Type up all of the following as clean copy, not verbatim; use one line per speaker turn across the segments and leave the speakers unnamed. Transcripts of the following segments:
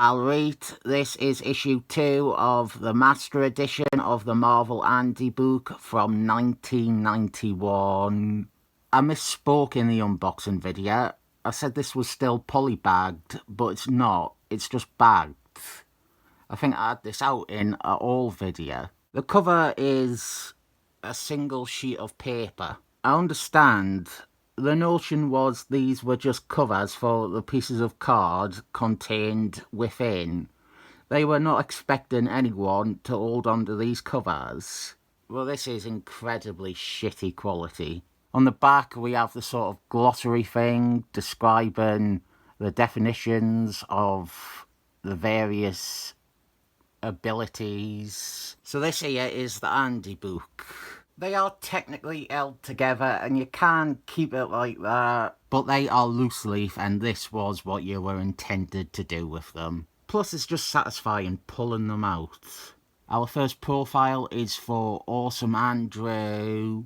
I'll read. This is issue 2 of the Master Edition of the Marvel Handbook from 1991. I misspoke in the unboxing video. I said this was still polybagged, but it's not. It's just bagged. I think I had this out in a haul video. The cover is a single sheet of paper. I understand the notion was these were just covers for the pieces of card contained within. They were not expecting anyone to hold on to these covers. Well, this is incredibly shitty quality. On the back we have the sort of glossary thing describing the definitions of the various abilities. So this here is the Handbook. They are technically held together and you can keep it like that, but they are loose leaf and this was what you were intended to do with them. Plus it's just satisfying pulling them out. Our first profile is for Awesome Andrew,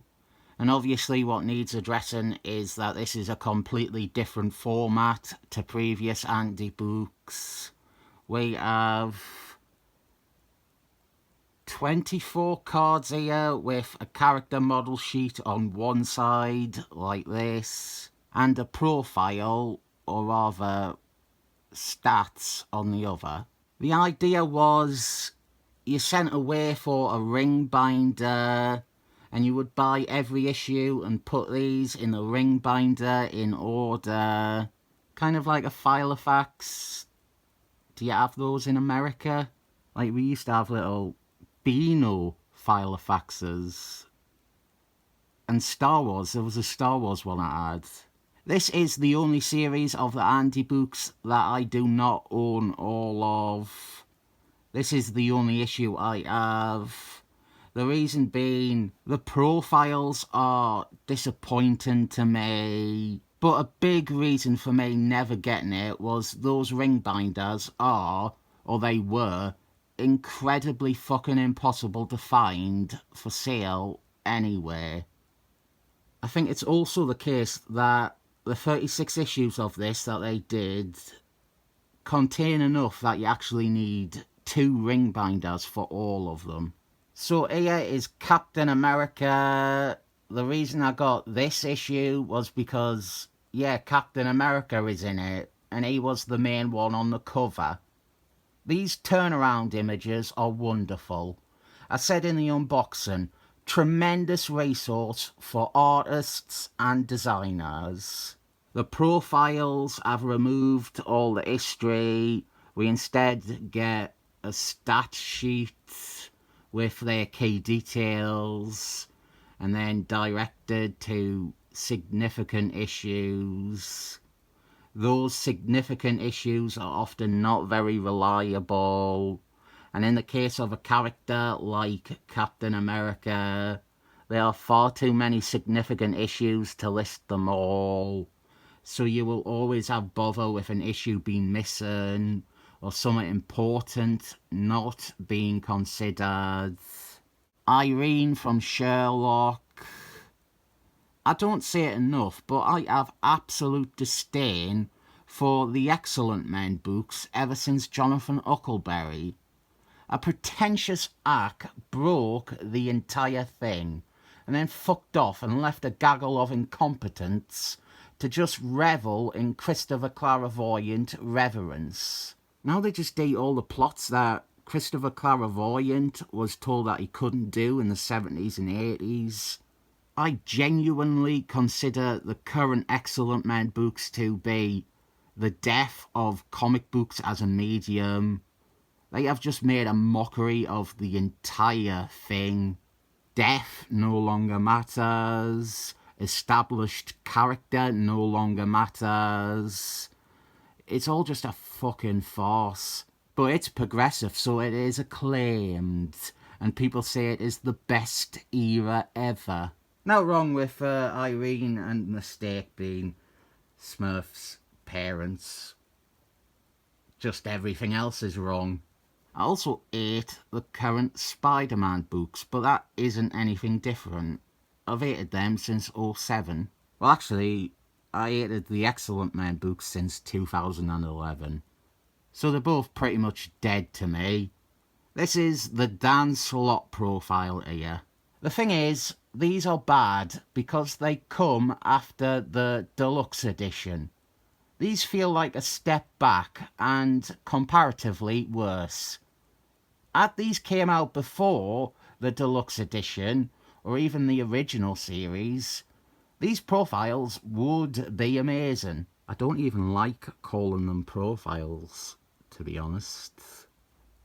and obviously what needs addressing is that this is a completely different format to previous handbooks. We have 24 cards here with a character model sheet on one side like this and a profile, or rather stats, on the other. The idea was you sent away for a ring binder and you would buy every issue and put these in the ring binder in order, kind of like a Filofax. Do you have those in America? Like we used to have little Beano Filofaxes. And Star Wars, there was a Star Wars one I had. This is the only series of the handbooks that I do not own all of. This is the only issue I have. The reason being, the profiles are disappointing to me. But a big reason for me never getting it was those ring binders are, or they were, incredibly fucking impossible to find for sale anywhere. I think it's also the case that the 36 issues of this that they did contain enough that you actually need 2 ring binders for all of them. So here is Captain America. The reason I got this issue was because, yeah, Captain America is in it, and he was the main one on the cover. These turnaround images are wonderful. I said in the unboxing, tremendous resource for artists and designers. The profiles have removed all the history. We instead get a stat sheet with their key details and then directed to significant issues. Those significant issues are often not very reliable, and in the case of a character like Captain America, there are far too many significant issues to list them all, so you will always have bother with an issue being missing or something important not being considered. Irene from Sherlock. I don't say it enough, but I have absolute disdain for the Excellent Men books ever since Jonathan Huckleberry. A pretentious hack broke the entire thing, and then fucked off and left a gaggle of incompetents to just revel in Christopher Clairvoyant reverence. Now they just eat all the plots that Christopher Clairvoyant was told that he couldn't do in the 70s and 80s. I genuinely consider the current Excellent Men books to be the death of comic books as a medium. They have just made a mockery of the entire thing. Death no longer matters. Established character no longer matters. It's all just a fucking farce. But it's progressive, so it is acclaimed. And people say it is the best era ever. Not wrong with Irene and Mistake being Smurf's parents. Just everything else is wrong. I also hate the current Spider-Man books, but that isn't anything different. I've hated them since 2007. Well, actually, I hated the Excellent Men books since 2011. so they're both pretty much dead to me. This is the Dan Slott profile here. The thing is, these are bad because they come after the deluxe edition. These feel like a step back and comparatively worse. Had these came out before the deluxe edition or even the original series, these profiles would be amazing. I don't even like calling them profiles, to be honest.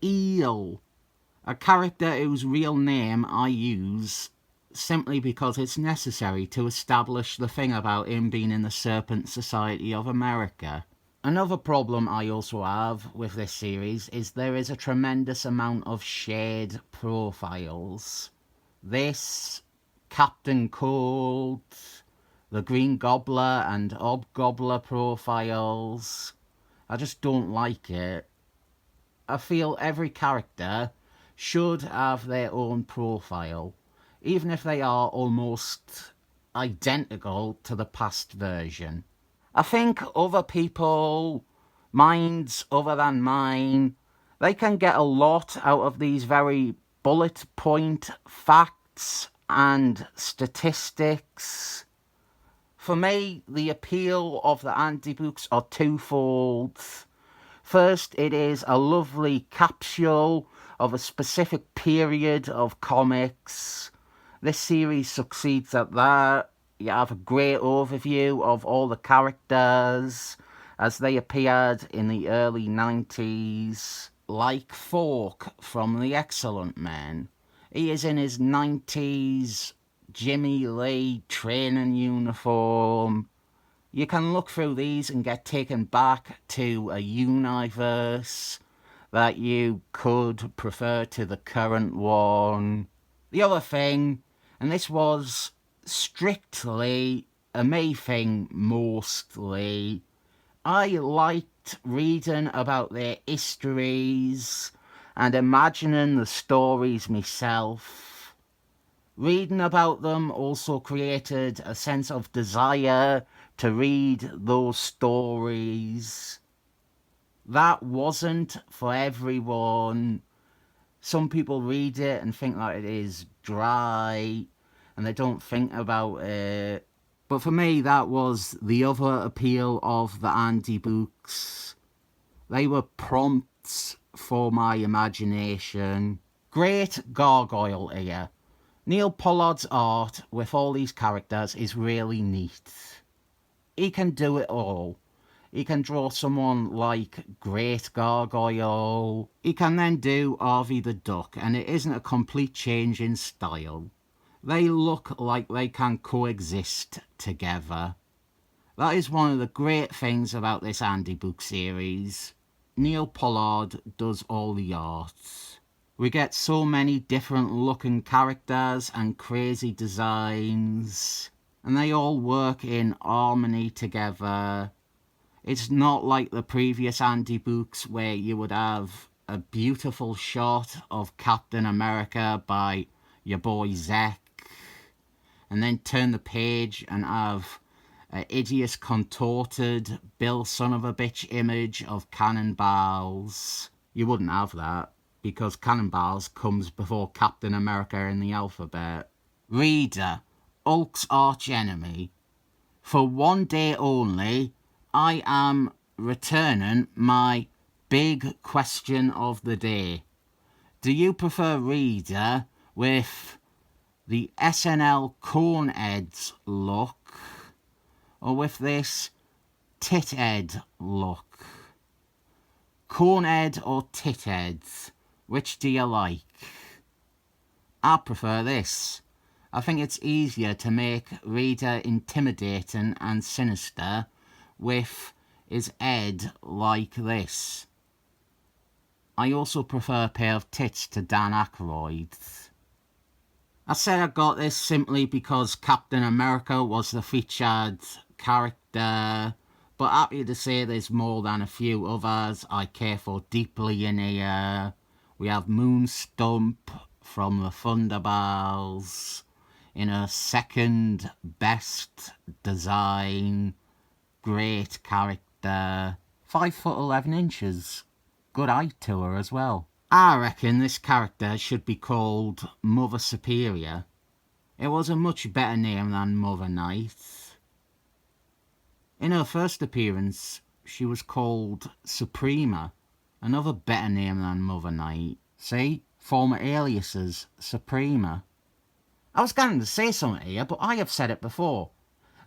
Eel. A character whose real name I use simply because it's necessary to establish the thing about him being in the Serpent Society of America. Another problem I also have with this series is there is a tremendous amount of shared profiles. This, Captain Cold, the Green Gobbler and Hobgobbler profiles. I just don't like it. I feel every character should have their own profile, even if they are almost identical to the past version. I think other people, minds other than mine, they can get a lot out of these very bullet point facts and statistics. For me, the appeal of the handbooks are twofold. First, it is a lovely capsule of a specific period of comics. This series succeeds at that. You have a great overview of all the characters as they appeared in the early 90s. Like Fork from The Excellent Men. He is in his 90s Jimmy Lee training uniform. You can look through these and get taken back to a universe that you could prefer to the current one. The other thing, and this was strictly a me thing mostly, I liked reading about their histories and imagining the stories myself. Reading about them also created a sense of desire to read those stories. That wasn't for everyone. Some people read it and think that it is dry and they don't think about it. But for me, that was the other appeal of the Andy books. They were prompts for my imagination. Great gargoyle here. Neil Pollard's art with all these characters is really neat. He can do it all. He can draw someone like Great Gargoyle. He can then do Harvey the Duck, and it isn't a complete change in style. They look like they can coexist together. That is one of the great things about this Andy book series. Neil Pollard does all the art. We get so many different looking characters and crazy designs, and they all work in harmony together. It's not like the previous Andy books where you would have a beautiful shot of Captain America by your boy Zek, and then turn the page and have an hideous contorted Bill son of a bitch image of Cannonballs. You wouldn't have that, because Cannonballs comes before Captain America in the alphabet. Reader, Hulk's arch enemy. For one day only, I am returning my big question of the day. Do you prefer Reader with the SNL Coneheads look, or with this Tithead look? Conehead or Tithead? Which do you like? I prefer this. I think it's easier to make Reader intimidating and sinister with his head like this. I also prefer a pair of tits to Dan Aykroyd's. I said I got this simply because Captain America was the featured character, but happy to say there's more than a few others I care for deeply in here. We have Moonstump from the Thunderballs in a second best design. Great character. 5 foot 11 inches. good eye to her as well. I reckon this character should be called Mother Superior. It was a much better name than Mother Knight. In her first appearance, she was called Suprema, another better name than Mother Knight. See? Former aliases, Suprema. I was going to say something here, but I have said it before.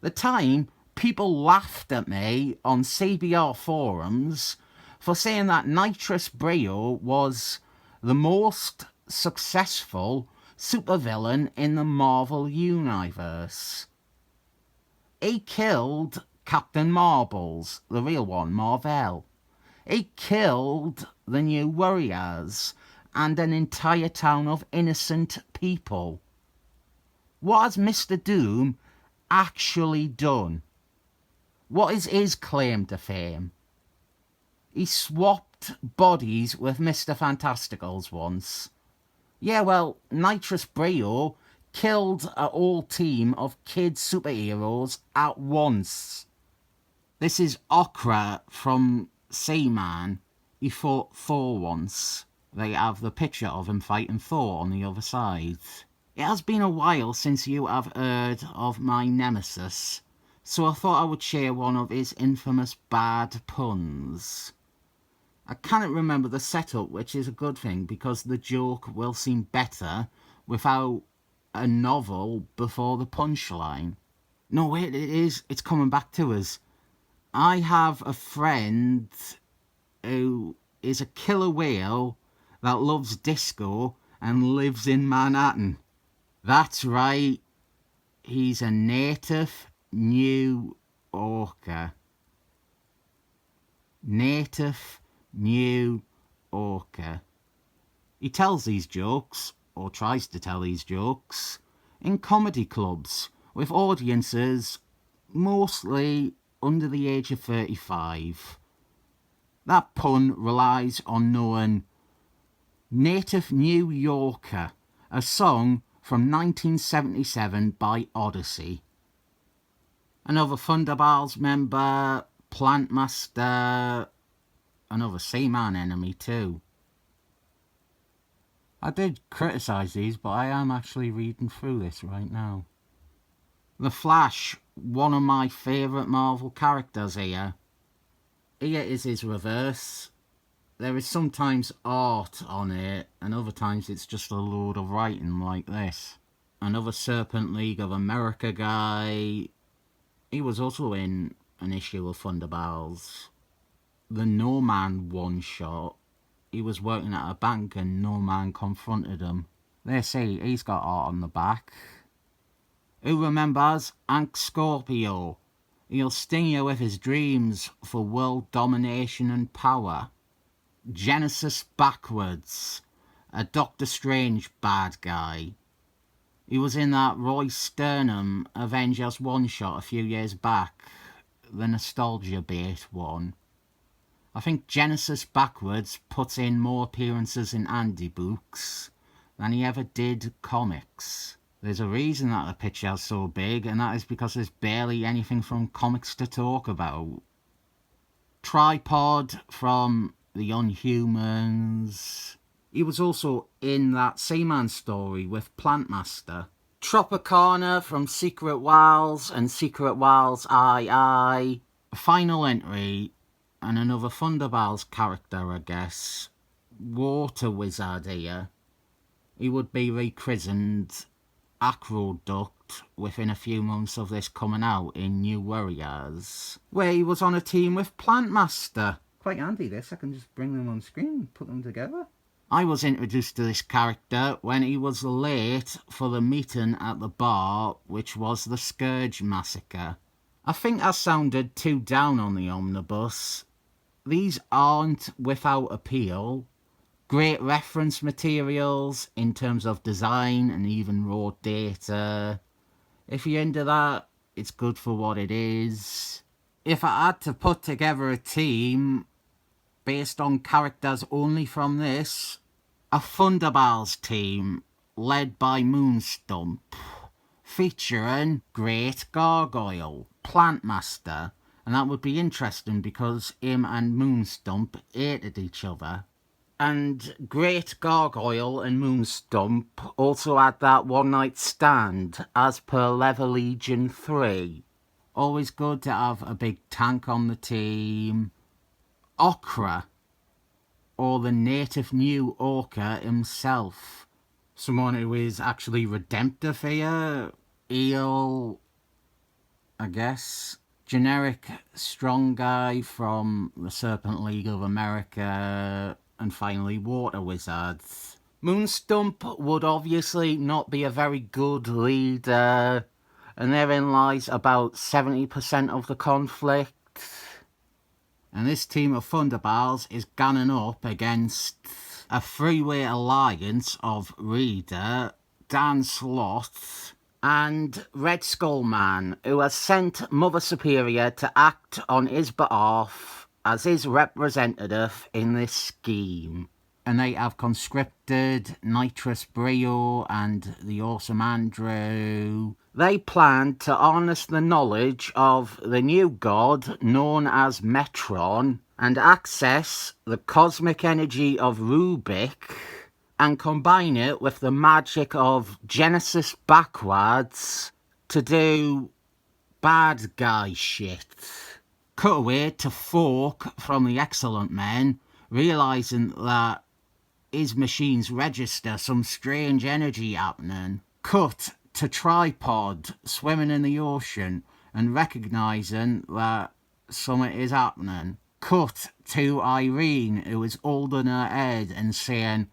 The time people laughed at me on CBR forums for saying that Nitrous Brio was the most successful supervillain in the Marvel Universe. He killed Captain Marbles, the real one, Marvel. He killed the New Warriors and an entire town of innocent people. What has Mr. Doom actually done? What is his claim to fame? He swapped bodies with Mr. Fantasticals once. Yeah, well, Nitrous Brio killed a whole team of kid superheroes at once. This is Okra from Seaman. He fought Thor once. They have the picture of him fighting Thor on the other side. It has been a while since you have heard of my nemesis, so I thought I would share one of his infamous bad puns. I cannot remember the setup, which is a good thing, because the joke will seem better without a novel before the punchline. No, wait, it's coming back to us. I have a friend who is a killer whale that loves disco and lives in Manhattan. That's right, he's a native New Yorker. Native New Yorker. He tells these jokes, or tries to tell these jokes, in comedy clubs with audiences mostly under the age of 35. That pun relies on knowing Native New Yorker, a song from 1977 by Odyssey. Another Thunderballs member, Plantmaster, another Seaman enemy too. I did criticise these, but I am actually reading through this right now. The Flash, one of my favourite Marvel characters here. Here is his reverse. There is sometimes art on it, and other times it's just a load of writing like this. Another Serpent League of America guy. He was also in an issue of Thunderballs. The No Man one-shot. He was working at a bank and No Man confronted him. There, see, he's got art on the back. Who remembers Hank Scorpio? He'll sting you with his dreams for world domination and power. Genesis Backwards, a Doctor Strange bad guy. He was in that Roy Sternum Avengers one-shot a few years back, the nostalgia bait one. I think Genesis Backwards puts in more appearances in Andy books than he ever did comics. There's a reason that the picture's so big, and that is because there's barely anything from comics to talk about. Tripod from the Unhumans. He was also in that Seaman story with Plantmaster. Tropicana from Secret Wilds and Secret Wilds II. Final entry, and another Thunderballs character, I guess. Water Wizard here. He would be rechristened Acroduct within a few months of this coming out in New Warriors, where he was on a team with Plantmaster. Quite handy this, I can just bring them on screen and put them together. I was introduced to this character when he was late for the meeting at the bar, which was the Scourge Massacre. I think I sounded too down on the omnibus. These aren't without appeal. Great reference materials in terms of design and even raw data. If you're into that, it's good for what it is. If I had to put together a team based on characters only from this, a Thunderballs team led by Moonstump, featuring Great Gargoyle, Plantmaster, And that would be interesting because him and Moonstump hated each other. And Great Gargoyle and Moonstump also had that one-night stand, as per Leather Legion 3. Always good to have a big tank on the team. Okra, or the native new Orca himself. Someone who is actually redemptive here. Eel, I guess. Generic strong guy from the Serpent League of America. And finally, Water Wizards. Moonstump would obviously not be a very good leader, and therein lies about 70% of the conflict. And this team of Thunderbals is gunning up against a three-way alliance of Reader, Dan Sloth, and Red Skull Man, who has sent Mother Superior to act on his behalf as his representative in this scheme. And they have conscripted Nitrous Brio and the Awesome Andrew. They plan to harness the knowledge of the new god known as Metron and access the cosmic energy of Rubik and combine it with the magic of Genesis backwards to do bad guy shit. Cut away to Fork from the Excellent Men, realising that his machines register some strange energy happening. Cut to Tripod swimming in the ocean and recognising that something is happening. Cut to Irene, who is holding her head and saying,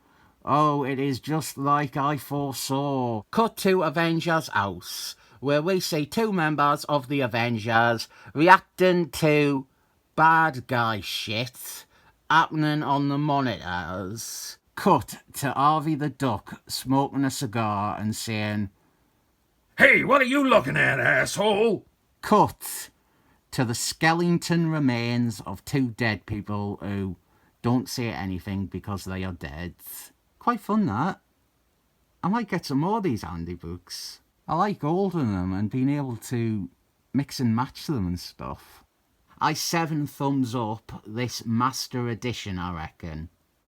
"Oh, it is just like I foresaw." Cut to Avengers House, where we see two members of the Avengers reacting to bad guy shit happening on the monitors. Cut to Harvey the Duck smoking a cigar and saying,
"Hey, what are you looking at, asshole?"
Cut to the skeleton remains of two dead people who don't say anything because they are dead. Quite fun, that. I might get some more of these handy books. I like holding them and being able to mix and match them and stuff. I 7 thumbs up this master edition, I reckon.